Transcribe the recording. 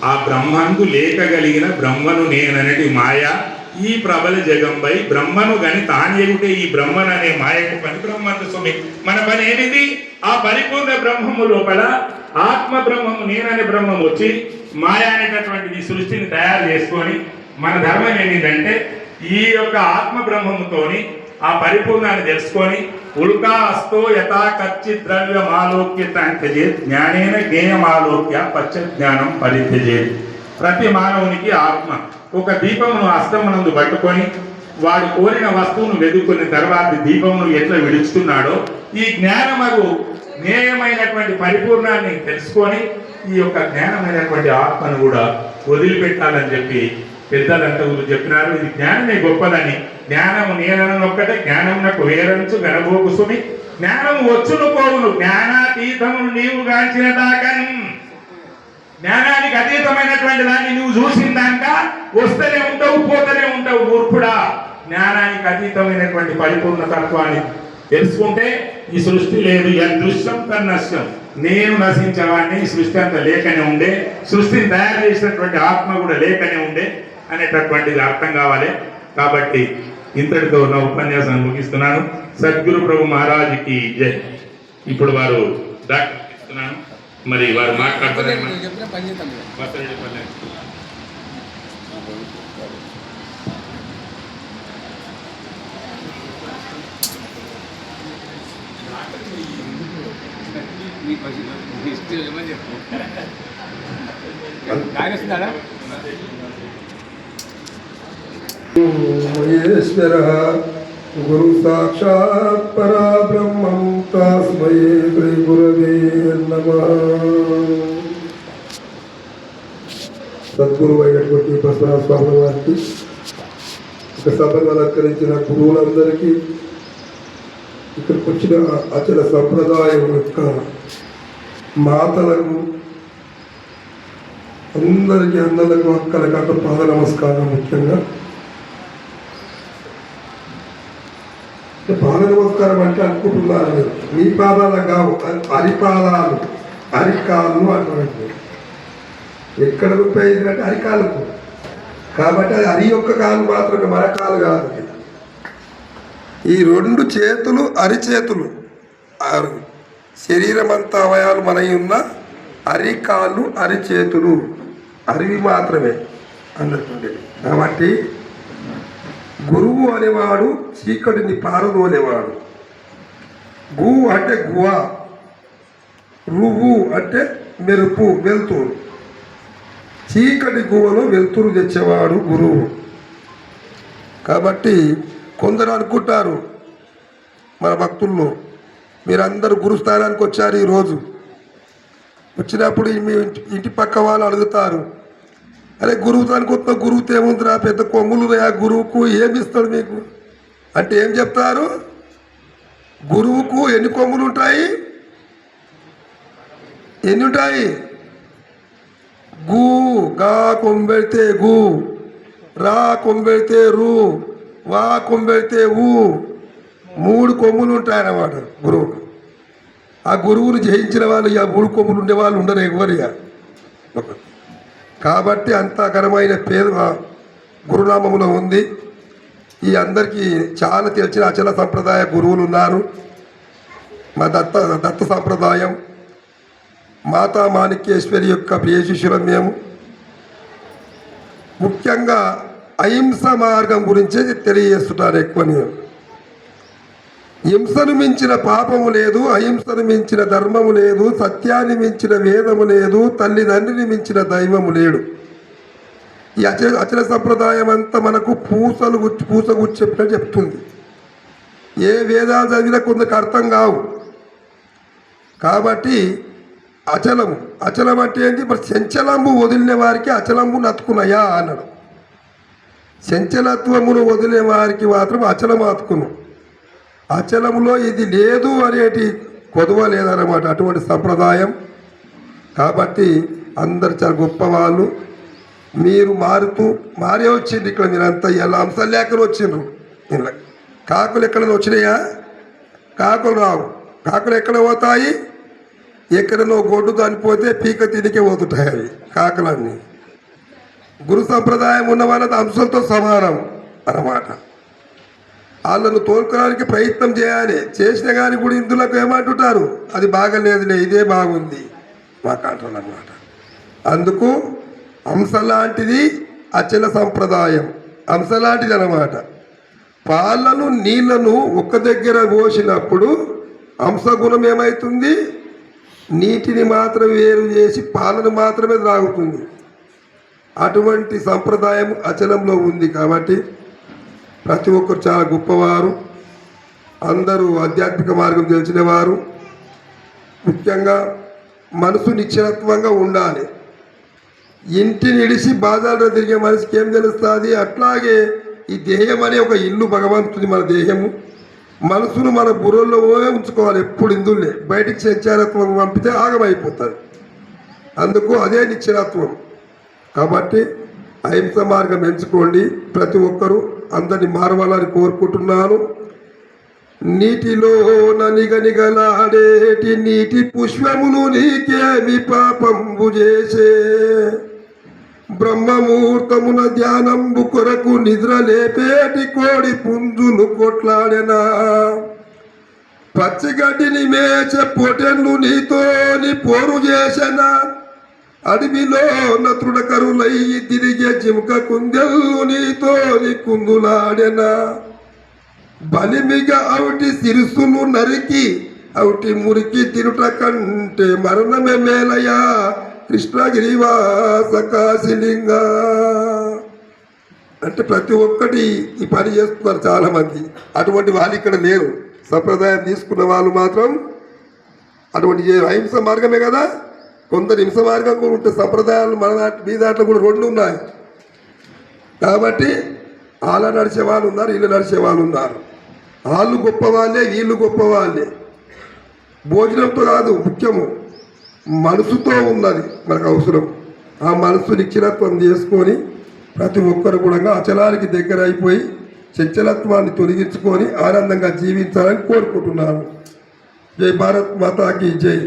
ఆ బ్రహ్మందు లేకగలిగిన బ్రహ్మను నేననటి మాయ ఈ ప్రబల జగంపై బ్రహ్మను గని తానేగుటే ఈ బ్రహ్మను అనే మాయకు పని బ్రహ్మందు సుమి. మన పని ఏమిటి? ఆ పరిపూర్ణ బ్రహ్మము లోపల ఆత్మ బ్రహ్మము నేననే బ్రహ్మం వచ్చి మాయ అనేటటువంటి సృష్టిని తయారు చేసుకొని మన ధర్మం ఏమిటంటే ఈ యొక్క ఆత్మ బ్రహ్మముతోని ఆ పరిపూర్ణాన్ని తెలుసుకొని ఉల్కా అస్తో యథా కచ్చిత్ ద్రవ్యమాలోక్యత త్యజేత్ జ్ఞానేన జ్ఞేయమాలోక్య పచ్చ జ్ఞానం పరిత్యజేత్. ప్రతి మానవునికి ఆత్మ ఒక దీపమును అస్తమునందు పట్టుకొని వాడు కోరిన వస్తువును వెదుకున్న తర్వాత దీపమును ఎట్లా విడుచుతున్నాడో ఈ జ్ఞానమగు జ్ఞేయమైనటువంటి పరిపూర్ణాన్ని తెలుసుకొని ఈ యొక్క జ్ఞానమైనటువంటి ఆత్మను కూడా వదిలిపెట్టాలని చెప్పి పెద్దలంతా చెప్పినారు. ఇది జ్ఞానమే గొప్పదని. జ్ఞానము నేనొక్కటే జ్ఞానమునకు వేరంచు గనబోకు సుమి. జ్ఞానము వచ్చును పోవును జ్ఞానాతీతమును నీవు గాంచిన దాకన్. జ్ఞానానికి అతీతమైనటువంటి దాన్ని నువ్వు చూసిన దాక వస్తూనే ఉంటావు, పోతూనే ఉంటావు మూర్ఖుడా. జ్ఞానానికి అతీతమైనటువంటి పరిపూర్ణ తత్వాన్ని తెలుసుకుంటే ఈ సృష్టి లేదు. యదృశ్యం తన్నశ్యం. నేను నశించేవాడిని, ఈ సృష్టి అంతా లేకనే ఉండే, సృష్టిని తయారు చేసినటువంటి ఆత్మ కూడా లేకనే ఉండే అనేటటువంటిది అర్థం కావాలి. కాబట్టి ఇంతటితో నా ఉపన్యాసాన్ని ముగిస్తున్నాను. సద్గురు ప్రభు మహారాజుకి జై. ఇప్పుడు వారు డాక్టర్ ఇస్తున్నాను, మరి వారు మాట్లాడుతున్నారు. మహేశ్వర గురు సాక్షాత్ పరబ్రహ్మం తస్మై శ్రీ గురవే నమః. సద్గురు అయినటువంటి ప్రసాద స్వామి వారికి, ఒక సభను అలంకరించిన గురువులందరికీ, ఇక్కడికి వచ్చిన అచల సంప్రదాయం యొక్క మాతలకు అందరికీ, అందరికి అక్కలకంట పాద నమస్కారం. ముఖ్యంగా పాద నమస్కారం అంటే అనుకుంటున్నారు మీరు, మీ పాదాలు కావు, అరిపాదాలు, అరికాళ్ళు అటువంటి. ఎక్కడ రూపాయి అరికాళ్ళకు, కాబట్టి అది అరి యొక్క కాలు మాత్రమే, మన కాలు కాదు. ఈ రెండు చేతులు అరిచేతులు, శరీరం అంతా అవయాలు మనవి ఉన్న అరికాళ్ళు అరిచేతులు, అరివి మాత్రమే అందరికీ. కాబట్టి గురువు అనేవాడు చీకటిని పారదోలేవాడు. గు అంటే గువ, రువు అంటే మెరుపు, వెలుతురు. చీకటి గువలో వెలుతురు తెచ్చేవాడు గురువు. కాబట్టి కొందరు అనుకుంటారు మన భక్తుల్లో, మీరందరూ గురుస్థానానికి వచ్చారు ఈరోజు. వచ్చినప్పుడు మీ ఇంటి పక్క వాళ్ళు అడుగుతారు, అరే గురువు దానికి వస్తున్న గురువుతో ఏముందిరా, పెద్ద కొమ్ములు ఆ గురువుకు ఏమి ఇస్తాడు మీకు అంటే ఏం చెప్తారు? గురువుకు ఎన్ని కొమ్ములు ఉంటాయి? ఎన్ని ఉంటాయి? గు, గా కొంబెడితే గు, రా కొంబెడితే రు, వా కొంబెడితే ఊ, 3 కొమ్ములు ఉంటాయన్నమాట గురువుకు. ఆ గురువును జయించిన వాళ్ళు, ఆ 3 కొమ్ములు ఉండే వాళ్ళు ఉండరు ఎవరిగా. కాబట్టి అంతకరమైన పేరు గురునామంలో ఉంది. ఈ అందరికీ చాలా తెలిసిన అచల సంప్రదాయ గురువులు ఉన్నారు. మా దత్త సంప్రదాయం, మాతా మాణిక్యేశ్వరి యొక్క ప్రియ శిష్యులం మేము. ముఖ్యంగా అహింస మార్గం గురించే తెలియజేస్తుంటారు ఎక్కువ. నేను హింసను మించిన పాపము లేదు, అహింసను మించిన ధర్మము లేదు, సత్యాన్ని మించిన వేదము లేదు, తల్లిదండ్రిని మించిన దైవము లేడు. ఈ అచల సంప్రదాయం అంతా మనకు పూసగుచ్చి చెప్పినట్టు చెప్తుంది. ఏ వేదాలు చదివినా కొందరికి అర్థం కావు. కాబట్టి అచలం అంటే ఏంటి? మరి చంచలంబు వదిలిన వారికి అచలంబు నతుకునయా అన్నాడు. చంచలత్వమును వదిలే వారికి మాత్రం అచలం అతుకును. అచలంలో ఇది లేదు అనేటి కొదవ లేదన్నమాట, అటువంటి సంప్రదాయం. కాబట్టి అందరు చాలా గొప్పవాళ్ళు. మీరు మారే వచ్చిండ్రు ఇక్కడ. మీరంతా ఇలా అంశాలు లేకనే వచ్చిండ్రు. ఇలా కాకులు ఎక్కడైనా వచ్చినాయా? కాకులు రావు. కాకులు ఎక్కడ పోతాయి? ఎక్కడనో గొడ్డు దానిపోతే పీక తినికే పోతుంటాయి అవి కాకులన్నీ. గురు సంప్రదాయం ఉన్న వాళ్ళది అంశంతో సమానం అన్నమాట. వాళ్ళను తోలుకోవడానికి ప్రయత్నం చేయాలి. చేసిన కానీ కూడా ఇందులోకి ఏమంటుంటారు, అది బాగలేదులే, ఇదే బాగుంది మాకు అంటున్నారు అన్నమాట. అందుకు అంశ లాంటిది అచల సంప్రదాయం, అంశ లాంటిది అన్నమాట. పాలను నీళ్లను ఒక్క దగ్గర పోసినప్పుడు అంశగుణం ఏమవుతుంది, నీటిని మాత్రం వేరు చేసి పాలను మాత్రమే త్రాగుతుంది. అటువంటి సంప్రదాయం అచలంలో ఉంది. కాబట్టి ప్రతి ఒక్కరు చాలా గొప్పవారు, అందరూ ఆధ్యాత్మిక మార్గం తెలిసిన వారు. ముఖ్యంగా మనసు నిశ్చలత్వంగా ఉండాలి. ఇంటిని ఇడిసి బాజార్లో తిరిగే మనిషికి ఏం తెలుస్తుంది? అట్లాగే ఈ దేహం అనే ఒక ఇల్లు భగవంతుడి, మన దేహము మనసును మన బుర్రలో ఉంచుకోవాలి ఎప్పుడు. ఇందులే బయటికి సంచారత్వం పంపితే ఆగమైపోతుంది. అందుకు అదే నిశ్చలత్వం. కాబట్టి అహింస మార్గం ఎంచుకోండి. ప్రతి ఒక్కరూ అందరినీ మారవాలని కోరుకుంటున్నాను. నీటిలో నిగనిగలాడేటి నీటి పుష్పములు నీకేమి పాపంబు చేసే, బ్రహ్మముహూర్తమున ధ్యానంబు కొరకు నిద్ర లేపేటి కోడి పుంజులు కొట్లాడెనా, పచ్చిగడ్డిని మేచే పొటెన్లు నీతోని పోరు చేసెనా, అడవిలో నతృడకరులై తిరిగే జింక కుందెల్లు నీతోని కుందులాడెనా, బలిమిగా అవుటి శిరస్సును నరికి అవుటి మురికి తిరుట కంటే మరణమే మేలయా కృష్ణగిరివాస కాశీలింగ. అంటే ప్రతి ఒక్కటి ఈ పని చేస్తున్నారు చాలామంది. అటువంటి వాళ్ళు ఇక్కడ లేరు. సంప్రదాయం తీసుకున్న వాళ్ళు మాత్రం అటువంటి అహింస మార్గమే కదా. కొందరు హింస మార్గం కూడా ఉంటే సంప్రదాయాలు మన మీ దాంట్లో కూడా రెండు ఉన్నాయి. కాబట్టి వాళ్ళ నడిచే వాళ్ళు ఉన్నారు, వీళ్ళు నడిచే వాళ్ళు ఉన్నారు. వాళ్ళు గొప్పవాళ్ళే, వీళ్ళు గొప్పవాళ్ళే. భోజనంతో కాదు ముఖ్యము, మనసుతో ఉన్నది మనకు అవసరం. ఆ మనసు నిశ్చలత్వం చేసుకొని ప్రతి ఒక్కరు కూడా అచలానికి దగ్గర అయిపోయి చంచలత్వాన్ని తొలగించుకొని ఆనందంగా జీవించాలని కోరుకుంటున్నాను. జై భారత్ మాతాకి జై.